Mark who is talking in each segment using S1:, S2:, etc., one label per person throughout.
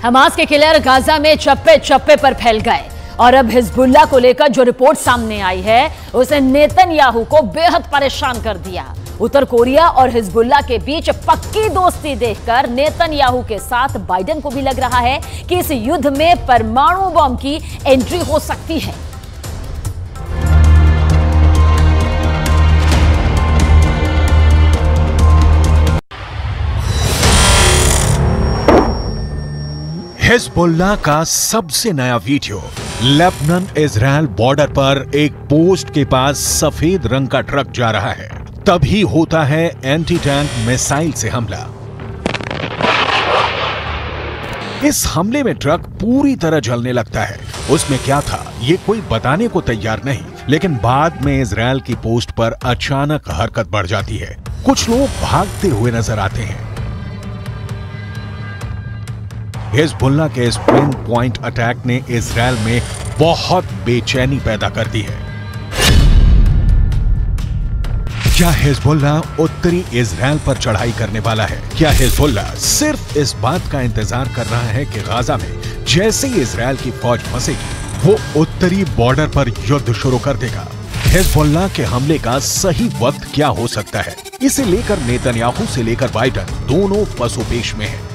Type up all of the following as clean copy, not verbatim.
S1: Hamas के killer Gaza में चप्पे चप्पे पर फैल गए और अब हिजबुल्लाह को लेकर जो रिपोर्ट सामने आई है उसे नेतन्याहू को बेहद परेशान कर दिया। उत्तर कोरिया और हिजबुल्लाह के बीच पक्की दोस्ती देखकर नेतन्याहू के साथ बाइडेन को भी लग रहा है कि इस युद्ध में परमाणु बम की एंट्री हो सकती है।
S2: हिजबुल्लाह का सबसे नया वीडियो। लेबनान इजराइल बॉर्डर पर एक पोस्ट के पास सफेद रंग का ट्रक जा रहा है, तभी होता है एंटी टैंक मिसाइल से हमला। इस हमले में ट्रक पूरी तरह जलने लगता है। उसमें क्या था ये कोई बताने को तैयार नहीं, लेकिन बाद में इजराइल की पोस्ट पर अचानक हरकत बढ़ जाती है। कुछ लोग भागते हुए नजर आते हैं। हिजबुल्लाह के इस पिन पॉइंट अटैक ने इजराइल में बहुत बेचैनी पैदा कर दी है। क्या हिजबुल्लाह उत्तरी इजराइल पर चढ़ाई करने वाला है? क्या हिजबुल्लाह सिर्फ इस बात का इंतजार कर रहा है कि गाजा में जैसे ही इजराइल की फौज फंसेगी वो उत्तरी बॉर्डर पर युद्ध शुरू कर देगा? हिजबुल्लाह के हमले का सही वक्त क्या हो सकता है, इसे लेकर नेतन्याहू से लेकर बाइडेन दोनों पसोपेश में हैं।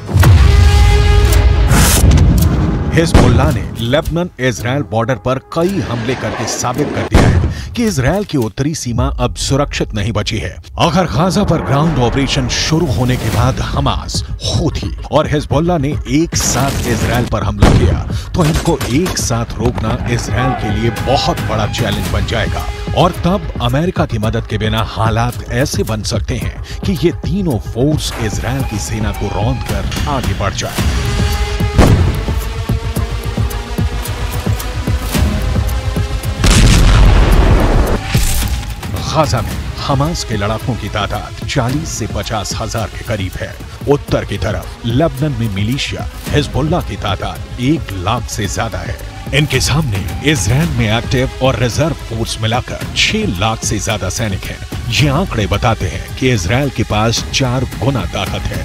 S2: हिजबुल्लाह ने लेबनान इजराइल बॉर्डर पर कई हमले करके साबित कर दिया है कि इजराइल की उत्तरी सीमा अब सुरक्षित नहीं बची है। अगर गाजा पर ग्राउंड ऑपरेशन शुरू होने के बाद हमास, हूथी और हिजबुल्लाह ने एक साथ इजराइल पर हमला किया तो इनको एक साथ रोकना इजराइल के लिए बहुत बड़ा चैलेंज बन जाएगा। और तब अमेरिका की मदद के बिना हालात ऐसे बन सकते हैं कि ये तीनों फोर्स इजराइल की सेना को रौंद कर आगे बढ़ जाए। गाजा में हमास के लड़ाकों की तादाद 40 से 50 हजार के करीब है। उत्तर की तरफ लेबनान में मिलिशिया हिजबुल्लाह की तादाद 1 लाख से ज्यादा है। इनके सामने इजराइल में एक्टिव और रिजर्व फोर्स मिलाकर 6 लाख से ज्यादा सैनिक हैं। ये आंकड़े बताते हैं कि इजराइल के पास 4 गुना ताकत है।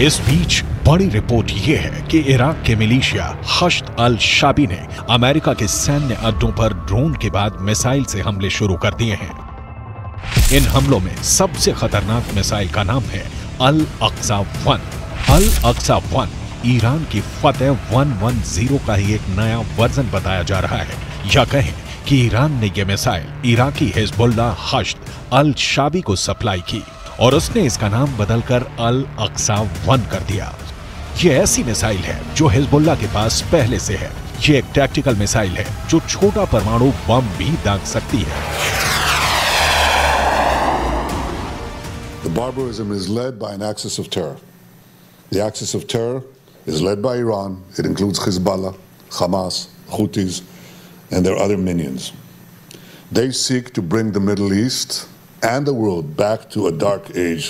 S2: इस बीच बड़ी रिपोर्ट ये है कि इराक के मिलिशिया हश्द अल शाबी ने अमेरिका के सैन्य अड्डों पर ड्रोन के बाद मिसाइल से हमले शुरू कर दिए हैं। इन हमलों में सबसे खतरनाक मिसाइल का नाम है अल अक्सा 1। अल अक्सा 1 ईरान की फतेह 110 का ही एक नया वर्जन बताया जा रहा है, या कहें कि ईरान ने यह मिसाइल इराकी हिजबुल्लाह हश्द अल शाबी को सप्लाई की और उसने इसका नाम बदलकर अल अक्सा 1 कर दिया। यह ऐसी मिसाइल है जो हिजबुल्लाह के पास पहले से है। यह एक टैक्टिकल मिसाइल है जो छोटा परमाणु बम भी दाग सकती है।
S3: The barbarism is led by an axis of terror. The axis of terror is led by Iran. It includes Hezbollah, Hamas, Houthis, and their other minions. They seek to bring the Middle East and the world back to a dark age.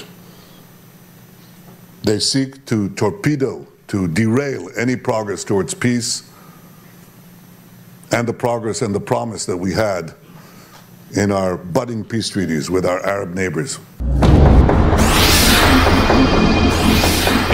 S3: They seek to torpedo, to derail any progress towards peace and the progress and the promise that we had in our budding peace treaties with our Arab neighbors.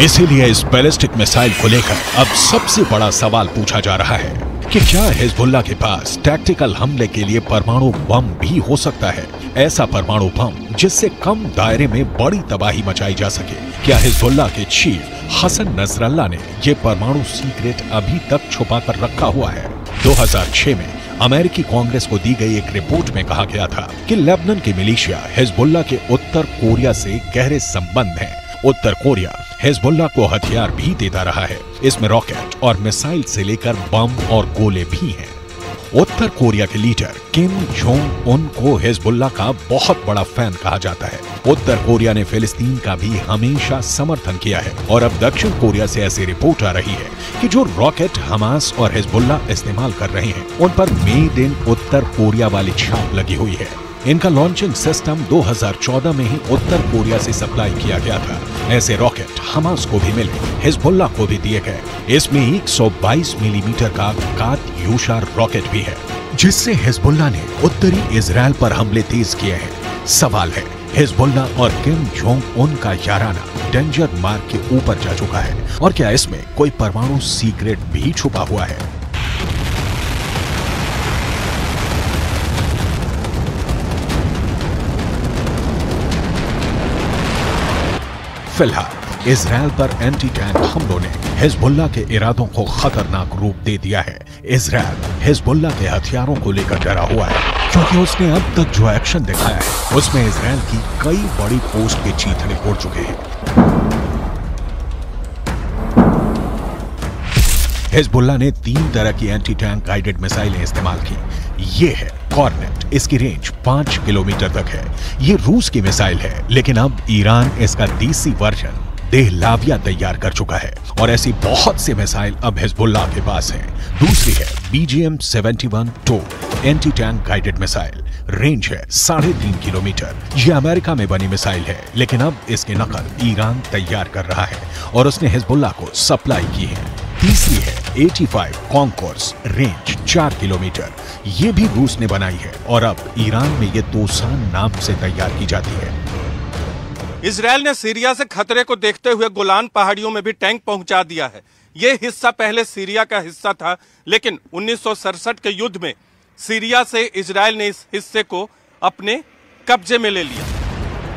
S2: इसीलिए इस ballistic missile को लेकर अब सबसे बड़ा सवाल पूछा जा रहा है कि क्या हिजबुल्लाह के पास टैक्टिकल हमले के लिए परमाणु बम भी हो सकता है? ऐसा परमाणु बम जिससे कम दायरे में बड़ी तबाही मचाई जा सके। क्या हिजबुल्लाह के चीफ हसन नसरल्लाह ने ये परमाणु सीक्रेट अभी तक छुपा कर रखा हुआ है? 2006 में अमेरिकी कांग्रेस को दी गई एक रिपोर्ट में कहा गया था कि लेबनान के मिलिशिया हिजबुल्लाह के उत्तर कोरिया से गहरे संबंध हैं। उत्तर कोरिया हिजबुल्लाह को हथियार भी देता रहा है। इसमें रॉकेट और मिसाइल से लेकर बम और गोले भी हैं। उत्तर कोरिया के लीडर किम जोंग उन को हिजबुल्लाह का बहुत बड़ा फैन कहा जाता है। उत्तर कोरिया ने फिलिस्तीन का भी हमेशा समर्थन किया है और अब दक्षिण कोरिया से ऐसी रिपोर्ट आ रही है कि जो रॉकेट हमास और हिजबुल्ला इस्तेमाल कर रहे हैं उन पर मेड इन उत्तर कोरिया वाली छाप लगी हुई है। इनका लॉन्चिंग सिस्टम 2014 में ही उत्तर कोरिया से सप्लाई किया गया था। ऐसे रॉकेट हमास को भी मिले, हिजबुल्ला को भी दिए गए। इसमें 122 मिलीमीटर का कात्यूशा रॉकेट भी है, जिससे हिजबुल्ला ने उत्तरी इजराइल पर हमले तेज किए हैं। सवाल है, हिजबुल्ला और किम जोंग उन का याराना डेंजर मार्क के ऊपर जा चुका है और क्या इसमें कोई परमाणु सीक्रेट भी छुपा हुआ है? फिलहाल इजराइल पर एंटी टैंक हमलों ने हिजबुल्ला के इरादों को खतरनाक रूप दे दिया है। इजराइल हिजबुल्ला के हथियारों को लेकर डरा हुआ है क्योंकि उसने अब तक जो एक्शन दिखाया है उसमें इजराइल की कई बड़ी पोस्ट के चीथड़े उड़ चुके हैं। हिजबुल्ला ने 3 तरह की एंटी टैंक गाइडेड मिसाइलें इस्तेमाल की। ये है कॉर्नेट, इसकी रेंज 5 किलोमीटर तक है। ये रूस की मिसाइल है, लेकिन अब ईरान इसका देसी वर्जन देहलाविया तैयार कर चुका है और ऐसी बहुत सी मिसाइल अब हिजबुल्ला के पास हैं। दूसरी है BGM-71 anti tank guided missile, range है 3.5 किलोमीटर। ये अमेरिका में बनी मिसाइल है, लेकिन अब इसकी नकल ईरान तैयार कर रहा है और उसने हिजबुल्ला को सप्लाई की है। तीसरी है 85 कॉन्कोर्स, रेंज 4 किलोमीटर। ये भी रूस ने बनाई है और अब ईरान में ये तोसान नाम से तैयार की जाती है।
S4: इजराइल ने सीरिया से खतरे को देखते हुए गोलान पहाड़ियों में भी टैंक पहुंचा दिया है। ये हिस्सा पहले सीरिया का हिस्सा था, लेकिन 1967 के युद्ध में सीरिया से इजराइल ने इस हिस्से को अपने कब्जे में ले लिया।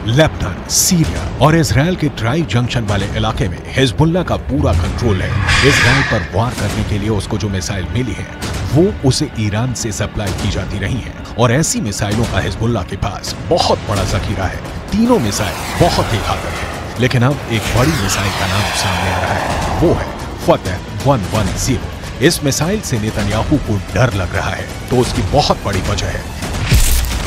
S2: लेबनान, सीरिया और इजराइल के ट्राई जंक्शन वाले इलाके में हिजबुल्ला का पूरा कंट्रोल है। इजराइल पर वार करने के लिए उसको जो मिसाइल मिली है वो उसे ईरान से सप्लाई की जाती रही है और ऐसी मिसाइलों का हिजबुल्ला के पास बहुत बड़ा जखीरा है। तीनों मिसाइल बहुत ही घातक है, लेकिन अब एक बड़ी मिसाइल का नाम सामने आ रहा है, वो है फतह 110। इस मिसाइल से नेतन्याहू को डर लग रहा है, तो उसकी बहुत बड़ी वजह है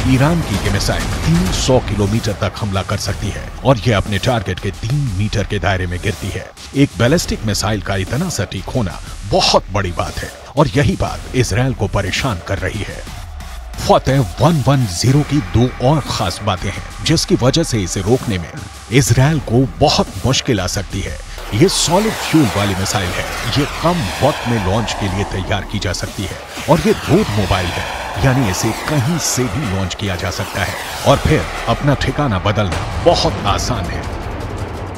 S2: ईरान की ये मिसाइल 300 किलोमीटर तक हमला कर सकती है और ये अपने टारगेट के 3 मीटर के दायरे में गिरती है। एक बैलिस्टिक मिसाइल का इतना सटीक होना बहुत बड़ी बात है और यही बात इजराइल को परेशान कर रही है। फतह 110 की 2 और खास बातें हैं जिसकी वजह से इसे रोकने में इजराइल को बहुत मुश्किल आ सकती है। ये सॉलिड फ्यूल वाली मिसाइल है, ये कम वक्त में लॉन्च के लिए तैयार की जा सकती है और ये रोड मोबाइल है, यानी इसे कहीं से भी लॉन्च किया जा सकता है और फिर अपना ठिकाना बदलना बहुत आसान है।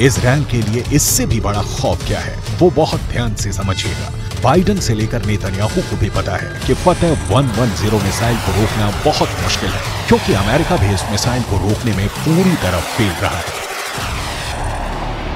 S2: इजराइल के लिए इससे भी बड़ा खौफ क्या है वो बहुत ध्यान से समझिएगा। बाइडेन से लेकर नेतन्याहू को भी पता है कि फतह 110 मिसाइल को रोकना बहुत मुश्किल है, क्योंकि अमेरिका भी इस मिसाइल को रोकने में पूरी तरह फेल रहा है।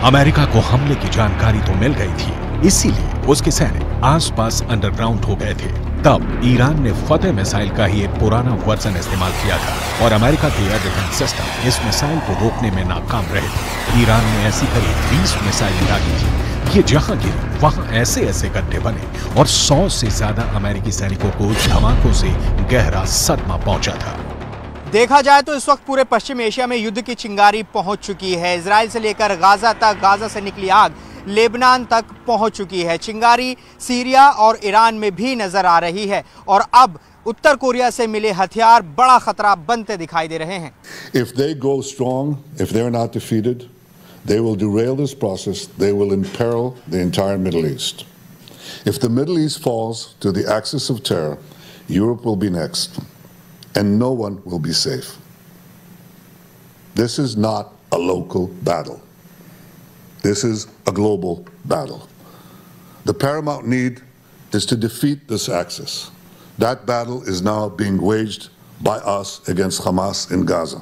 S2: अमेरिका को हमले की जानकारी तो मिल गई थी, इसीलिए उसके सैनिक आसपास अंडरग्राउंड हो गए थे। तब ईरान ने फतह मिसाइल का ही एक पुराना वर्जन इस्तेमाल किया था और अमेरिका के एयर डिफेंस सिस्टम इस मिसाइल को रोकने में नाकाम रहे थे। ईरान ने ऐसी करीब 20 मिसाइलें दागी थी। ये जहां गिरी वहां ऐसे ऐसे गड्ढे बने और 100 से ज्यादा अमेरिकी सैनिकों को धमाकों से गहरा सदमा पहुंचा था।
S5: देखा जाए तो इस वक्त पूरे पश्चिम एशिया में युद्ध की चिंगारी पहुंच चुकी है। इजराइल से लेकर गाजा तक, गाजा से निकली आग लेबनान तक पहुंच चुकी है। चिंगारी सीरिया और ईरान में भी नजर आ रही है और अब उत्तर कोरिया से मिले हथियार बड़ा खतरा बनते दिखाई दे रहे हैं।
S3: If they go strong, if they're not defeated, they will derail this process. They will imperil the entire Middle East. If the Middle East falls to the axis of terror, Europe will be next, and no one will be safe. This is not a local battle. This is a global battle. The paramount need is to defeat this axis. That battle is now being waged by us against Hamas in Gaza.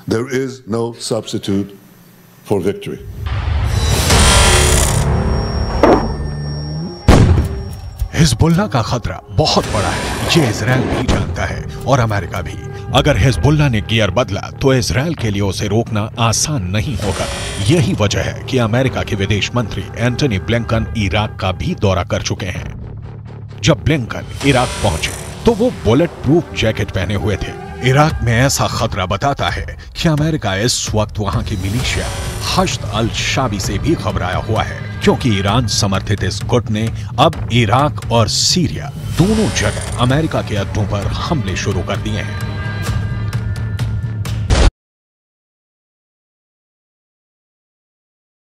S3: There is no substitute for victory.
S2: Hezbollah का खतरा बहुत बड़ा है, ये Israel भी जानता है और अमेरिका भी। अगर हिजबुल्लाह ने गियर बदला तो इजराइल के लिए उसे रोकना आसान नहीं होगा। यही वजह है कि अमेरिका के विदेश मंत्री एंटनी ब्लिंकन इराक का भी दौरा कर चुके हैं। जब ब्लिंकन इराक पहुंचे तो वो बुलेट प्रूफ जैकेट पहने हुए थे। इराक में ऐसा खतरा बताता है कि अमेरिका इस वक्त वहां की मिलिशिया हश्द अल शाबी से भी घबराया हुआ है, क्योंकि ईरान समर्थित इस गुट ने अब इराक और सीरिया दोनों जगह अमेरिका के अड्डों पर हमले शुरू कर दिए हैं।